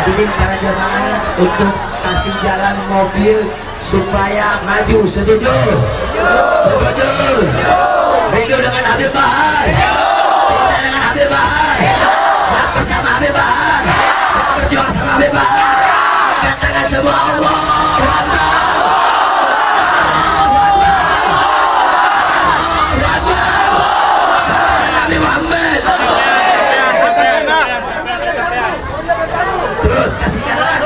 Hadirin para jemaah, untuk kasih jalan mobil supaya maju. Setuju? Setuju? Rindu dengan Habib Bahar, cinta dengan Habib Bahar, siap bersama Habib Bahar, siap berjuang sama Habib Bahar. Katakan semua Allahu Akbar. Terus kasih jalan,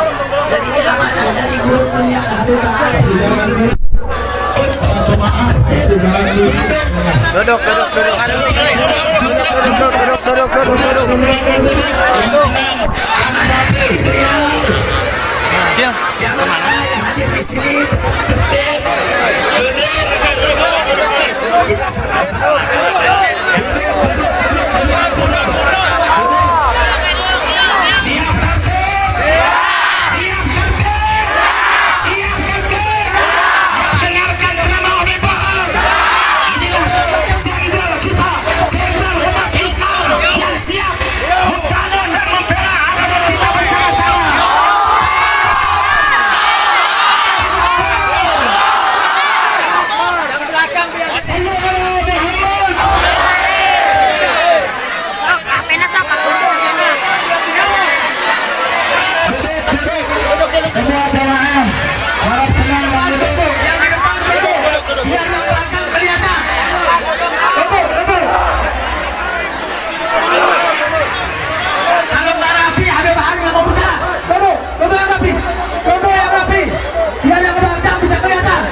dan ini amanah dari guru mulia Habib Bahar. Duduk. Kita salah-salah. Semua jamaah harap tenang dan duduk. Yang di depan duduk, biar yang belakang kelihatan. Duduk. Kalau nggak rapi, Habib Bahar nggak mau bicara. Duduk yang rapi, biar yang belakang bisa kelihatan.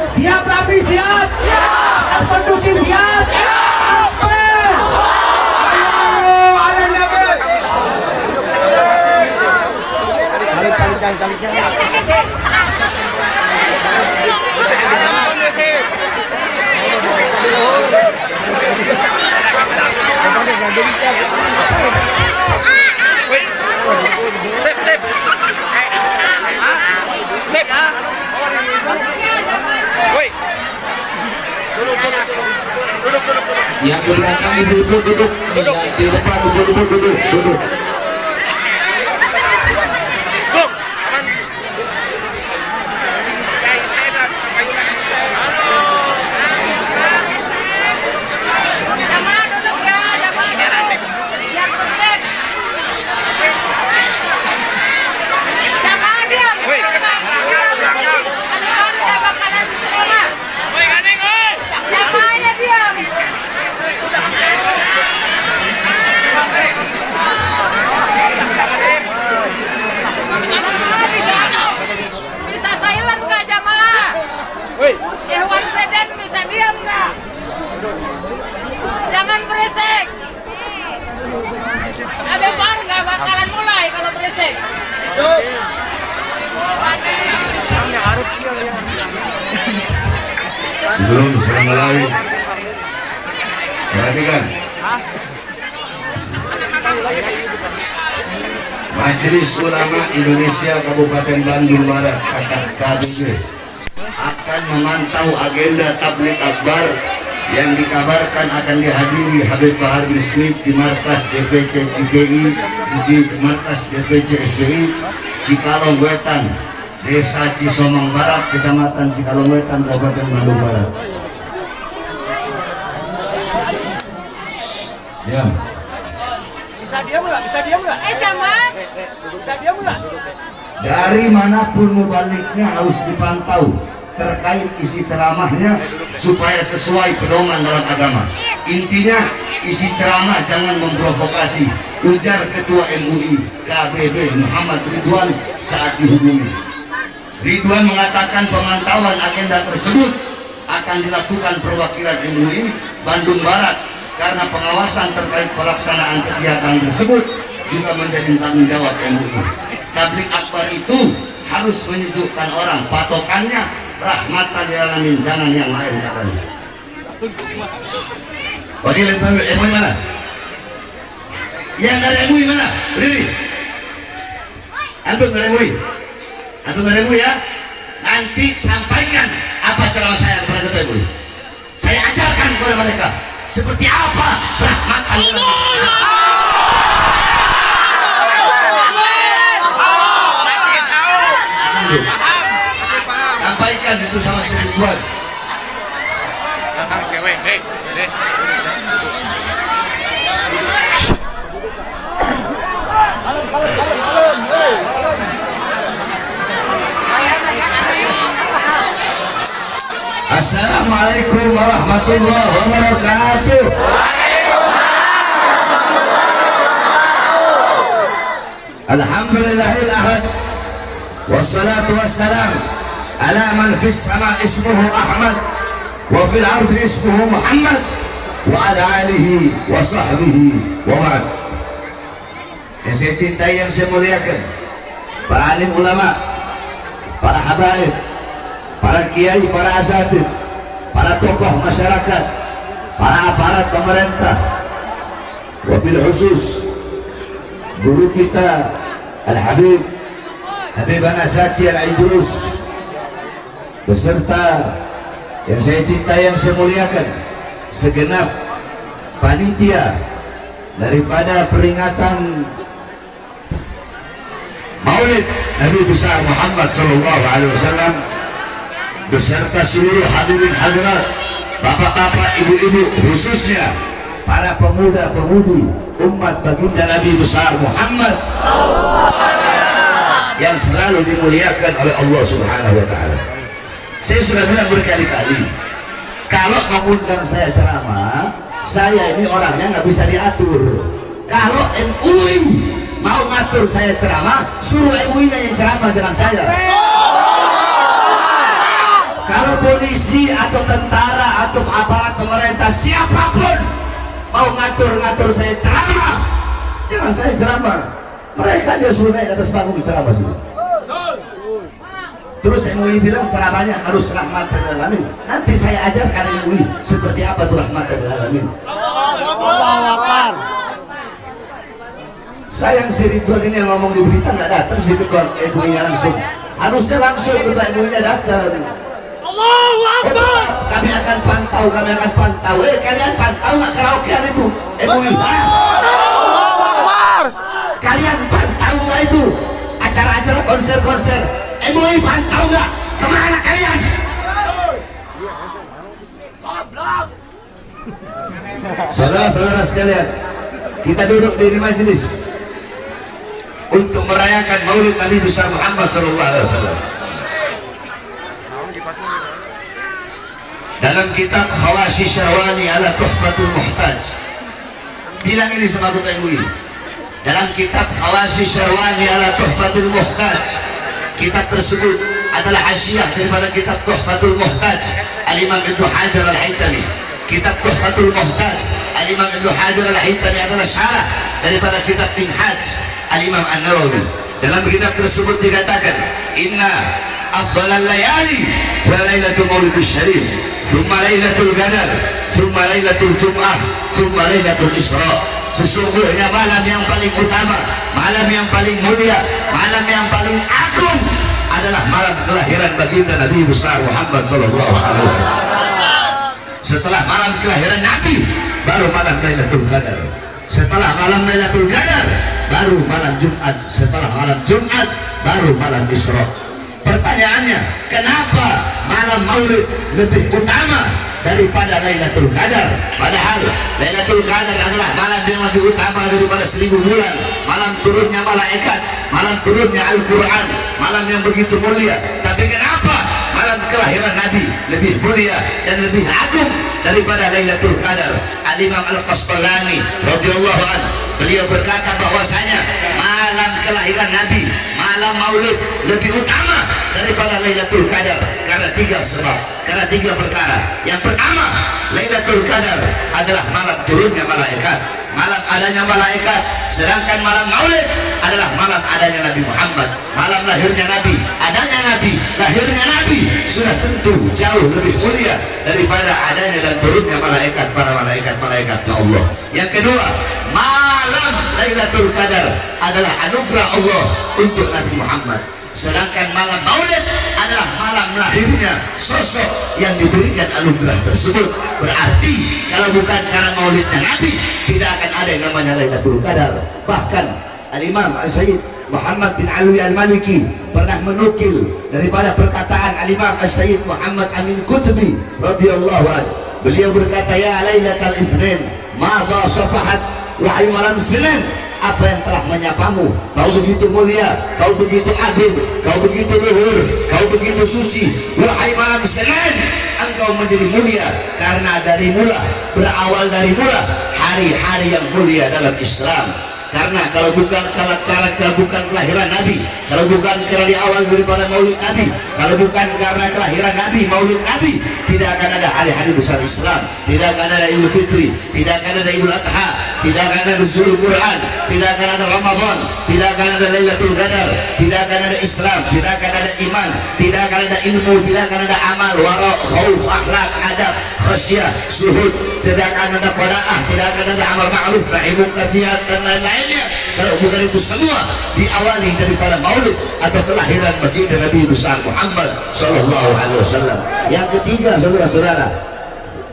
Siap rapi, siap kondusif, siap. Yang di belakang ibu-ibu duduk, yang di depan duduk. Jangan berisik. Habib Bahar nggak bakalan mulai kalau berisik. Sebelum mulai, perhatikan. Majelis Ulama Indonesia Kabupaten Bandung Barat (KKB) akan memantau agenda tabligh akbar yang dikabarkan akan dihadiri Habib Bahar bin Smith di markas DPC CKI di markas DPC FPI Cikalong Wetan, Desa Cisomang Barat, Kecamatan Cikalong Wetan, Kabupaten Bandung Barat. Diam. Bisa diam nggak? Bisa diam nggak? Jangan. Bisa diam nggak? Dari manapun mubaliknya harus dipantau terkait isi ceramahnya supaya sesuai pedoman dalam agama. Intinya isi ceramah jangan memprovokasi, ujar Ketua MUI KBB Muhammad Ridwan saat dihubungi. Ridwan mengatakan pemantauan agenda tersebut akan dilakukan perwakilan MUI Bandung Barat karena pengawasan terkait pelaksanaan kegiatan tersebut juga menjadi tanggung jawab MUI. Tablik akbar itu harus menyejukkan orang, patokannya rahmatan lil alamin, jangan yang lain katanya. Wakil MUI mana? Yang dari MUI mana? Berdiri. Antum dari MUI. Antum dari MUI ya. Nanti sampaikan apa ceramah saya kepada ketua MUI. Saya ajarkan kepada mereka seperti apa rahmatan lil alamin. Sampaikan itu sama si Ridwan. Assalamualaikum warahmatullahi wabarakatuh. Alhamdulillahil ahad wassalatu wassalam ala man fis sama ismuhu Ahmad wa fil ardi ismuhu Muhammad wa ala alihi wa sahbihi wa ba'd. Yang saya cintai, yang saya muliakan, para alim ulama, para habaib, para kiai, para asatid, para tokoh masyarakat, para aparat pemerintah, wabil khusus guru kita Al-Habib Habibana Zaki Al-Idrus, beserta yang saya cintai, yang saya muliakan, segenap panitia daripada peringatan Maulid Nabi besar Muhammad SAW, beserta seluruh hadirin hadirat, bapak-bapak, ibu-ibu, khususnya para pemuda-pemudi umat baginda Nabi besar Muhammad yang selalu dimuliakan oleh Allah Subhanahu wa Ta'ala. Saya sudah bilang berkali-kali, kalau mengundang saya ceramah, saya ini orangnya nggak bisa diatur. Kalau MUI mau ngatur saya ceramah, suruh MUI-nya yang ceramah, jangan saya. Kalau polisi atau tentara atau aparat pemerintah siapapun mau ngatur saya ceramah, jangan saya ceramah. Mereka aja suruh naik atas panggung ceramah sini. Terus MUI bilang ceramahnya harus rahmatan lil alamin. Nanti saya ajarkan MUI seperti apa tuh rahmatan lil alamin. Sayang si Ridwan ini yang ngomong di berita nggak datang, si ketua MUI langsung. Harusnya langsung ketua MUI-nya datang. Kami akan pantau, kami akan pantau. Kalian pantau nggak karaokean itu MUI? Kalian pantau nggak itu acara-acara konser-konser MUI? Pantau nggak? Kemana kalian? Saudara-saudara sekalian, kita duduk di majelis untuk merayakan Maulid Nabi besar Muhammad SAW. Dalam kitab Khawashi Syahwani ala Tuhfatul Muhtaj, bilang ini sama ketua MUI. Dalam kitab Khawashi Syahwani ala Tuhfatul Muhtaj, kitab tersebut adalah hasyiah daripada kitab Tuhfatul Muhtaj Al-Imam Ibnu Hajar Al-Haytami. Kitab Tuhfatul Muhtaj Al-Imam Ibnu Hajar Al-Haytami adalah syarah daripada kitab Minhaj Al-Imam An-Nawawi. Dalam kitab tersebut dikatakan, inna afdalal layali wa lailatul maulidus syarif, thumma lailatul qadar, thumma lailatul jum'ah, thumma lailatul isra. Sesungguhnya malam yang paling utama, malam yang paling mulia, malam yang paling agung adalah malam kelahiran baginda Nabi besar Muhammad SAW. Setelah malam kelahiran Nabi baru malam Lailatul Qadar. Setelah malam Lailatul Qadar baru malam Jumat. Setelah malam Jumat baru malam Isra. Pertanyaannya, kenapa malam Maulid lebih utama daripada Lailatul Qadar? Padahal Lailatul Qadar adalah malam yang lebih utama daripada 1000 bulan. Malam turunnya malaikat, malam turunnya Al-Quran, malam yang begitu mulia. Tapi kenapa malam kelahiran Nabi lebih mulia dan lebih agung daripada Lailatul Qadar? Al-Imam Al-Qastalani radhiyallahu anhu, beliau berkata bahwasanya malam kelahiran Nabi, malam Maulid lebih utama daripada Lailatul Qadar karena 3 sebab, karena 3 perkara. Yang pertama, Lailatul Qadar adalah malam turunnya malaikat, malam adanya malaikat, sedangkan malam Maulid adalah malam adanya Nabi Muhammad, malam lahirnya Nabi, adanya Nabi, lahirnya Nabi sudah tentu jauh lebih mulia daripada adanya dan turunnya malaikat, para malaikat-malaikatnya Allah. Yang kedua, malam Lailatul Qadar adalah anugerah Allah untuk Nabi Muhammad, sedangkan malam Maulid adalah malam lahirnya sosok yang diberikan anugerah tersebut. Berarti kalau bukan karena Maulidnya Nabi, tidak akan ada yang namanya Lailatul Qadar. Bahkan Al-Imam Sayyid Muhammad bin Alwi Al-Maliki pernah menukil daripada perkataan Al-Imam Sayyid Muhammad Amin Qutbi radhiyallahu anhu. Beliau berkata, ya Lailatul Itsnin madza safahat, wahai malam Senin, apa yang telah menyapamu? Kau begitu mulia, kau begitu agung, kau begitu luhur, kau begitu suci. Wahai malam Senin, engkau menjadi mulia karena dari mula, berawal dari mula hari-hari yang mulia dalam Islam. Karena kalau bukan kelahiran Nabi, kalau bukan karena di awal daripada Maulid Nabi, kalau bukan karena kelahiran Nabi, Maulid Nabi, tidak akan ada hari-hari besar Islam, tidak akan ada Idul Fitri, tidak akan ada Idul Adha, tidak akan ada Nuzulul Quran, tidak akan ada Ramadan, tidak akan ada Lailatul Qadar, tidak akan ada Islam, tidak akan ada iman, tidak akan ada ilmu, tidak akan ada amal, wara, khauf, akhlak, adab, khasyah, zuhud, tidak akan ada qanaah, tidak akan ada amal ma'ruf, nahi munkar, jihad dan lain-lainnya. Kalau bukan itu semua diawali daripada Maulid atau kelahiran baginda Nabi besar Muhammad sallallahu alaihi wasallam. Yang ketiga, saudara-saudara,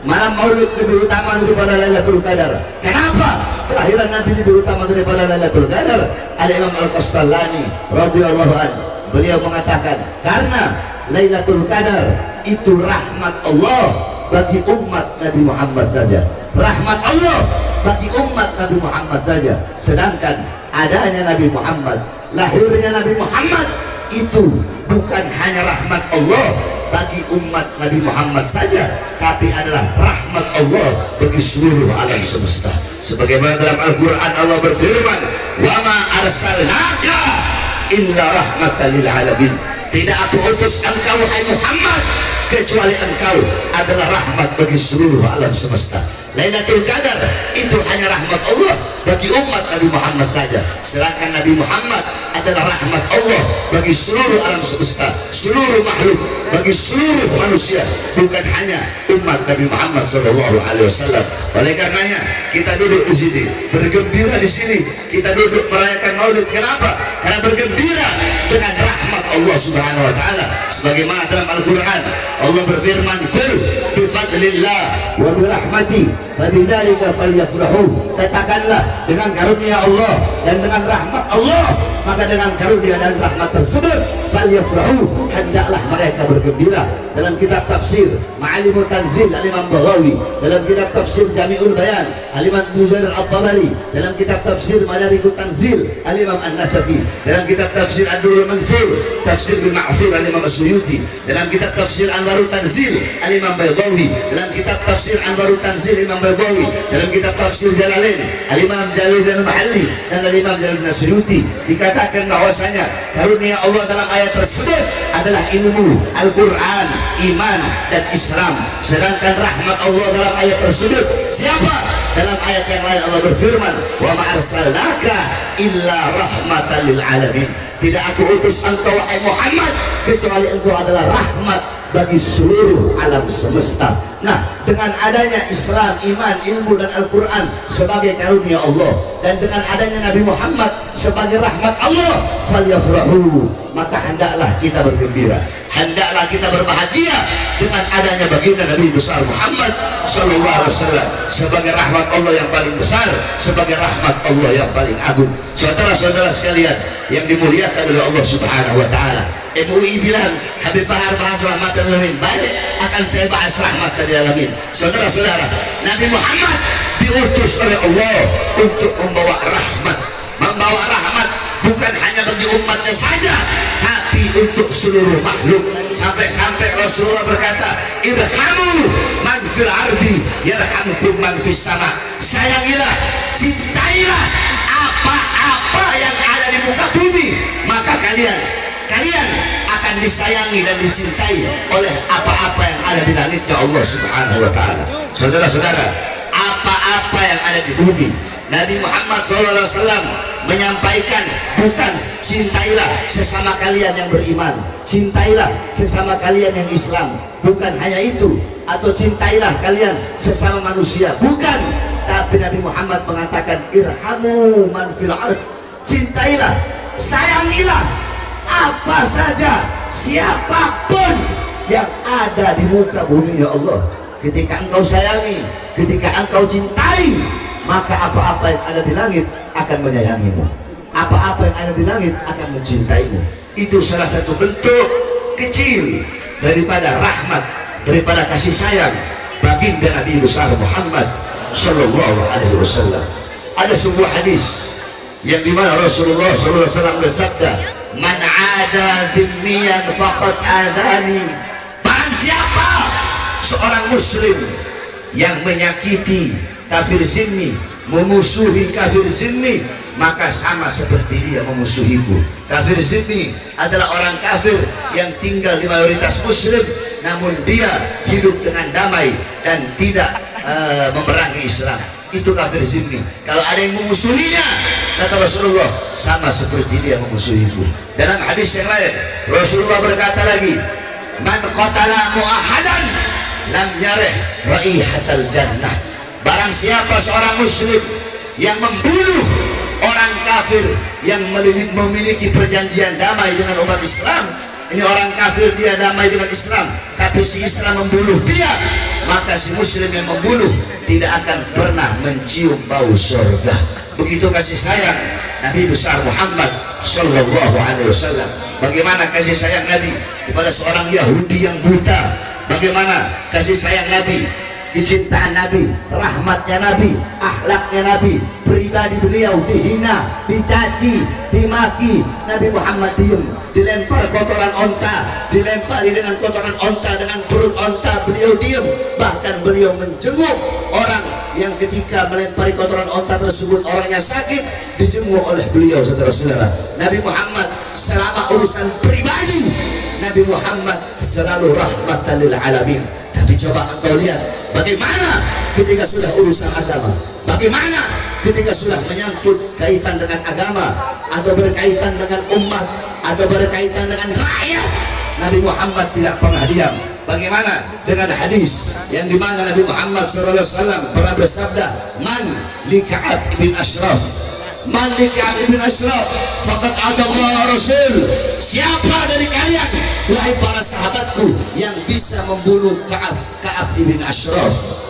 malam Maulid lebih utama daripada Lailatul Qadar. Kenapa kelahiran Nabi lebih utama daripada Lailatul Qadar? Al-Imam Al-Qastalani radhiyallahu anhu, beliau mengatakan, karena Lailatul Qadar itu rahmat Allah bagi umat Nabi Muhammad saja, rahmat Allah bagi umat Nabi Muhammad saja. Sedangkan adanya Nabi Muhammad, lahirnya Nabi Muhammad itu bukan hanya rahmat Allah bagi umat Nabi Muhammad saja, tapi adalah rahmat Allah bagi seluruh alam semesta. Sebagaimana dalam Al-Quran Allah berfirman, wa ma arsalnaka illa rahmatan lil alamin, tidak aku utus engkau wahai Muhammad kecuali engkau adalah rahmat bagi seluruh alam semesta. Lailatul Qadar itu hanya rahmat Allah bagi umat Nabi Muhammad saja, sedangkan Nabi Muhammad adalah rahmat Allah bagi seluruh alam semesta, seluruh makhluk, bagi seluruh manusia, bukan hanya umat Nabi Muhammad SAW. Oleh karenanya kita duduk di sini, bergembira di sini, kita duduk merayakan Maulid. Kenapa? Karena bergembira dengan rahmat Allah Subhanahu Wa Taala. Sebagaimana dalam Al-Quran Allah berfirman, "Qul bi fadlillah wa bi rahmati fabidzalika falyafrahu." Katakanlah, dengan karunia Allah dan dengan rahmat Allah, maka dengan karunia dan rahmat tersebut falyafrahu, hendaklah mereka bergembira. Dalam kitab tafsir Ma'alimul Tanzil Al-Imam Baghawi, dalam kitab tafsir Jami'ul Bayan Al-Imam Mujair Al-Tabari, dalam kitab tafsir Madarikut Tanzil Al-Imam An-Nasafi, dalam kitab tafsir Ad-Durrul Mansur tafsir bil Ma'thur Al-Imam As-Suyuti, dalam kitab tafsir Anwarut Tanzil Al-Imam Baydawi, dalam kitab tafsir Anwarut Tanzil Imam Baydawi, dalam kitab tafsir Jalalain Al-Imam Jalaluddin Al-Mahalli dan Al-Imam Jalaluddin As-Suyuti, dikatakan bahwasanya karunia Allah dalam ayat tersebut adalah ilmu, Al-Quran, iman dan Islam. Sedangkan rahmat Allah dalam ayat tersebut siapa? Dalam ayat yang lain Allah berfirman, wa ma arsalnaka illa rahmatan lil alamin, tidak aku utus engkau wahai Muhammad kecuali engkau adalah rahmat bagi seluruh alam semesta. Nah, dengan adanya Islam, iman, ilmu dan Al-Quran sebagai karunia Allah, dan dengan adanya Nabi Muhammad sebagai rahmat Allah, falyafrahu, maka hendaklah kita bergembira, hendaklah kita berbahagia dengan adanya baginda Nabi besar Muhammad sallallahu alaihi wasallam sebagai rahmat Allah yang paling besar, sebagai rahmat Allah yang paling agung. Saudara-saudara sekalian yang dimuliakan oleh Allah Subhanahu wa taala, MUI bilang Habib Bahar bahas rahmatan lil alamin, balik akan saya bahas rahmatan lil alamin. Saudara-saudara, Nabi Muhammad diutus oleh Allah untuk membawa rahmat bukan hanya bagi umatnya saja, tapi untuk seluruh makhluk. Sampai-sampai Rasulullah berkata, irhamu man fil ardi yarhamkum man fis sama. Sayangilah, cintailah apa-apa yang ada di muka bumi, maka kalian akan disayangi dan dicintai oleh apa-apa yang ada di langitnya Allah Subhanahu wa taala. Saudara-saudara, apa-apa yang ada di bumi, Nabi Muhammad SAW menyampaikan bukan cintailah sesama kalian yang beriman, cintailah sesama kalian yang Islam, bukan hanya itu, atau cintailah kalian sesama manusia, bukan, tapi Nabi Muhammad mengatakan irhamu man fil ard, cintailah, sayangilah apa saja, siapapun yang ada di muka bumi ya Allah. Ketika engkau sayangi, ketika engkau cintai, maka apa-apa yang ada di langit akan menyayangimu, apa-apa yang ada di langit akan mencintaimu. Itu salah satu bentuk kecil daripada rahmat, daripada kasih sayang baginda Nabi besar Muhammad sallallahu alaihi wasallam. Ada sebuah hadis yang dimana Rasulullah sallallahu alaihi wasallam bersabda, man ada dhimmiyan faqad adani. Barang siapa seorang muslim yang menyakiti kafir zimmi, memusuhi kafir zimmi, maka sama seperti dia memusuhiku. Kafir zimmi adalah orang kafir yang tinggal di mayoritas muslim, namun dia hidup dengan damai dan tidak memerangi Islam. Itu kafir zimmi. Kalau ada yang memusuhinya, kata Rasulullah, sama seperti dia memusuhiku. Dalam hadis yang lain Rasulullah berkata lagi, man qatala mu'ahadan lam yarih raihatal jannah. Barang siapa seorang muslim yang membunuh orang kafir yang memiliki perjanjian damai dengan umat Islam, ini orang kafir dia damai dengan Islam, tapi si Islam membunuh dia, maka si muslim yang membunuh tidak akan pernah mencium bau surga. Begitu kasih sayang Nabi besar Muhammad sallallahu alaihi wasallam. Bagaimana kasih sayang Nabi kepada seorang Yahudi yang buta, bagaimana kasih sayang Nabi, kecintaan Nabi, rahmatnya Nabi, akhlaknya Nabi, pribadi beliau dihina, dicaci, dimaki, Nabi Muhammad diem, dilempar kotoran onta, dilempari dengan kotoran onta, dengan perut onta, beliau diem. Bahkan beliau menjenguk orang yang ketika melempari kotoran onta tersebut orangnya sakit, dijenguk oleh beliau. Saudara-saudara, Nabi Muhammad selama urusan pribadi, Nabi Muhammad selalu rahmatan lil alamin. Tapi coba engkau lihat bagaimana ketika sudah urusan agama, bagaimana ketika sudah menyangkut kaitan dengan agama, atau berkaitan dengan umat, atau berkaitan dengan rakyat, Nabi Muhammad tidak pernah diam. Bagaimana dengan hadis yang dimana Nabi Muhammad SAW pernah bersabda, man li Ka'ab ibn Ashraf, man li Ka'ab ibn Ashraf faqad adallah Rasul. Siapa dari kalian, wahai para sahabatku, yang bisa membunuh Ka'ab ibn Ashraf?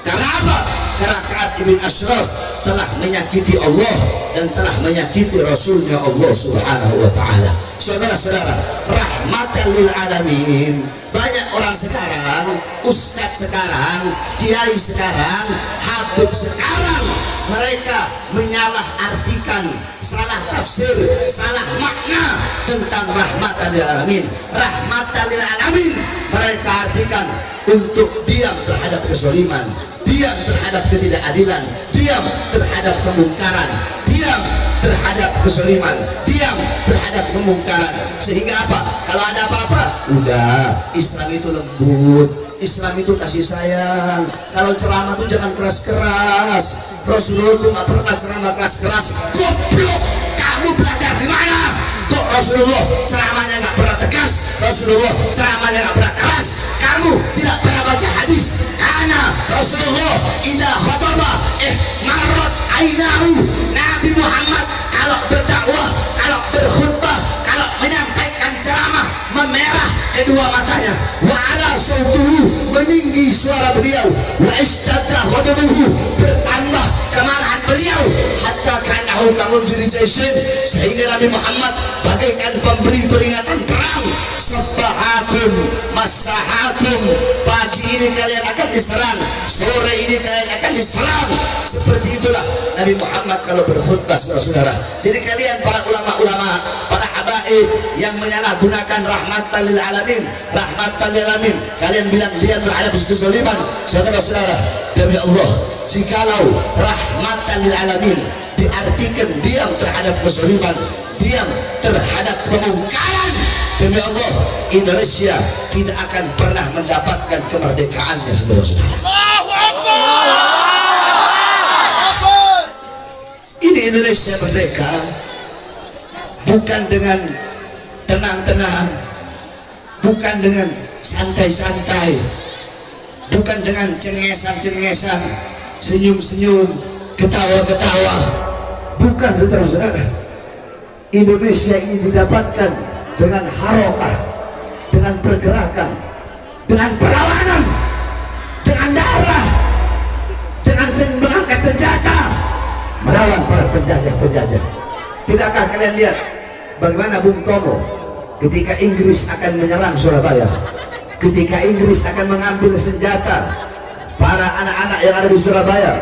Karena apa? Karena Ka'ab ibn Ashraf telah menyakiti Allah dan telah menyakiti Rasulnya Allah Subhanahu wa ta'ala. Saudara-saudara, rahmatan lil alamin. Banyak orang sekarang, ustadz sekarang, kiai sekarang, habib sekarang, mereka menyalah-artikan, salah tafsir, salah makna tentang rahmatan lil alamin. Rahmatan lil alamin mereka artikan untuk diam terhadap kezaliman, diam terhadap ketidakadilan, diam terhadap kemungkaran, diam terhadap kezaliman, diam terhadap kemungkaran. Sehingga apa? Kalau ada apa-apa, udah, Islam itu lembut, Islam itu kasih sayang. Kalau ceramah tuh jangan keras-keras. Rasulullah tuh nggak pernah ceramah keras-keras. Goblok, kamu belajar di mana? Kok Rasulullah ceramahnya nggak pernah tegas? Rasulullah ceramahnya nggak pernah keras? Kamu tidak pernah baca hadis? Karena Rasulullah idza khataba marrat ainahu. Nabi Muhammad kalau berdakwah, kalau berkhutbah, kalau menyampaikan ceramah, memerah kedua matanya. Wa ala sautuhu meninggi suara beliau, wa ishtadda ghadabuhu, bertambah kemarahan beliau, hatta kanahu kamudiri jaisin, sehingga Nabi Muhammad bagaikan pemberi peringatan perang. Sabbahakum masahakum, pagi ini kalian akan diserang, sore ini kalian akan diserang. Seperti itulah Nabi Muhammad kalau berkhutbah, saudara-saudara. Jadi kalian para ulama-ulama, para habaib yang menyalahgunakan rahmatan lil alamin, rahmatan lil alamin, kalian bilang diam terhadap kezaliman. Saudara-saudara, demi Allah, jikalau rahmatan lil alamin diartikan diam terhadap kezaliman, diam terhadap kemungkaran, demi Allah, Indonesia tidak akan pernah mendapatkan kemerdekaannya, saudara-saudara. Ini Indonesia merdeka bukan dengan tenang-tenang, bukan dengan santai-santai, bukan dengan cengesan-cengesan, senyum-senyum, ketawa-ketawa. Bukan, saudara-saudara. Indonesia ini didapatkan dengan harokah, dengan pergerakan, dengan perlawanan, dengan darah, dengan mengangkat senjata melawan para penjajah-penjajah. Tidakkah kalian lihat bagaimana Bung Tomo ketika Inggris akan menyerang Surabaya, ketika Inggris akan mengambil senjata para anak-anak yang ada di Surabaya,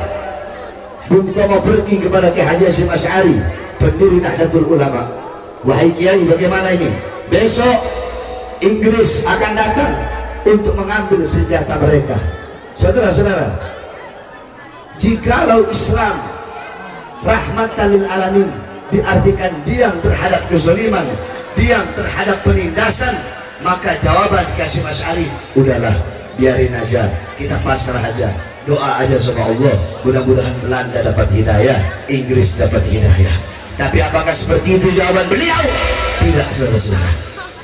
Bung Tomo pergi kepada Kiai Haji Hasyim Asy'ari, pendiri Nahdlatul Ulama. Wahai Kiai, bagaimana ini? Besok Inggris akan datang untuk mengambil senjata mereka. Saudara-saudara, jikalau Islam rahmatan lil alamin diartikan diam terhadap kezaliman, diam terhadap penindasan, maka jawaban Hasyim Asy'ari, udahlah, biarin aja, kita pasrah aja, doa aja sama Allah, mudah-mudahan Belanda dapat hidayah, Inggris dapat hidayah. Tapi apakah seperti itu jawaban beliau? Tidak, saudara-saudara.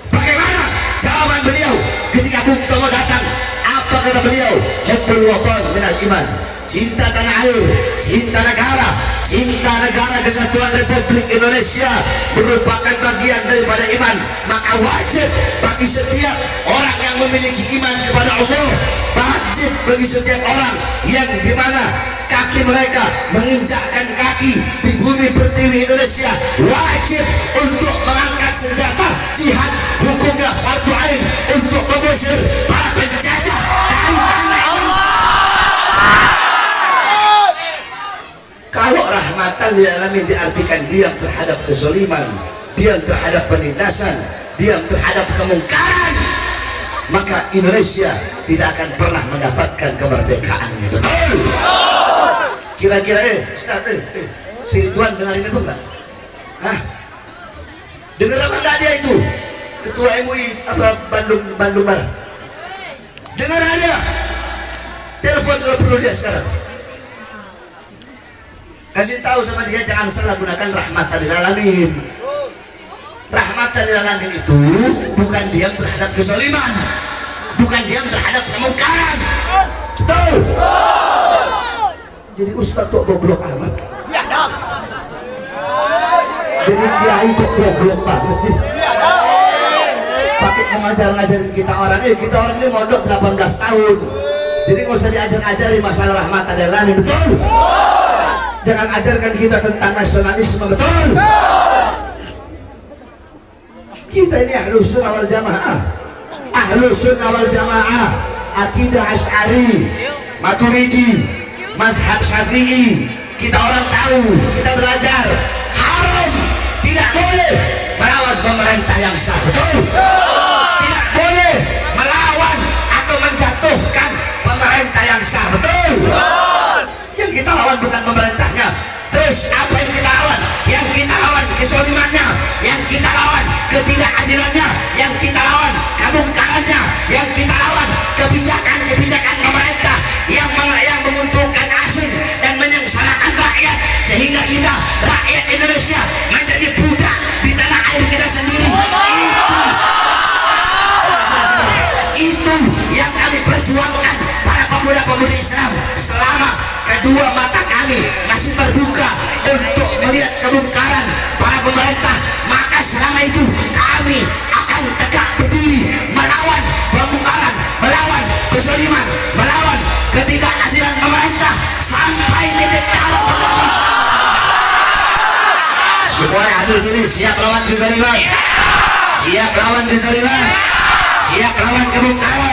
Bagaimana jawaban beliau ketika Bung Tomo datang? Apa kata beliau? Hubbul watan minal iman, cinta tanah air, cinta negara kesatuan Republik Indonesia merupakan bagian daripada iman. Maka wajib bagi setiap orang yang memiliki iman kepada Allah, wajib bagi setiap orang yang dimana kaki mereka menginjakkan kaki di bumi pertiwi Indonesia, wajib untuk mengangkat senjata jihad, hukumnya fardu ain, untuk mengusir para penjajah dari tanah Indonesia. Kalau rahmatan lil alamin diartikan diam terhadap kezaliman, diam terhadap penindasan, diam terhadap kemungkaran, maka Indonesia tidak akan pernah mendapatkan kemerdekaannya. Betul? Kira-kira Ustaz, si Ridwan dengarin apa enggak? Hah? Dengar apa enggak dia itu? Ketua MUI apa Bandung Barat. Dengar aja. Telepon kalau perlu dia sekarang. Kasih tahu sama dia jangan salah gunakan rahmatan lil alamin. Rahmatan lil alamin itu bukan diam terhadap kezaliman, bukan diam terhadap kemungkaran. Betul? Jadi Ustaz kok goblok amat? Iya dong. Jadi kiai kok goblok banget sih? Iya dong. Pakai ngajarin kita orang ini mondok 18 tahun. Jadi nggak usah diajar-ajari masalah rahmatan lil alamin. Betul? Jangan ajarkan kita tentang nasionalisme. Betul? Kita ini ahlus sunnah wal jamaah, ahlus sunnah wal jamaah, akidah Asy'ari, Maturidi, mazhab Syafi'i. Kita orang tahu, kita belajar, haram, tidak boleh melawan pemerintah yang sah. Betul? Tidak boleh melawan atau menjatuhkan pemerintah yang sah. Betul? Yang kita lawan bukan pemerintahnya. Terus apa yang kita lawan? Yang kita lawan kezalimannya, yang kita lawan ketidakadilannya, yang kita lawan kemungkarannya, yang kita lawan kebijakan-kebijakan pemerintah yang menguntungkan asing dan menyengsarakan rakyat, sehingga kita rakyat Indonesia menjadi budak di tanah air kita sendiri. Itu kezaliman, melawan ketidakadilan pemerintah sampai titik darah penghabis. Semuanya hadir sini, siap lawan kezaliman, siap lawan kezaliman, siap lawan kebongkaran.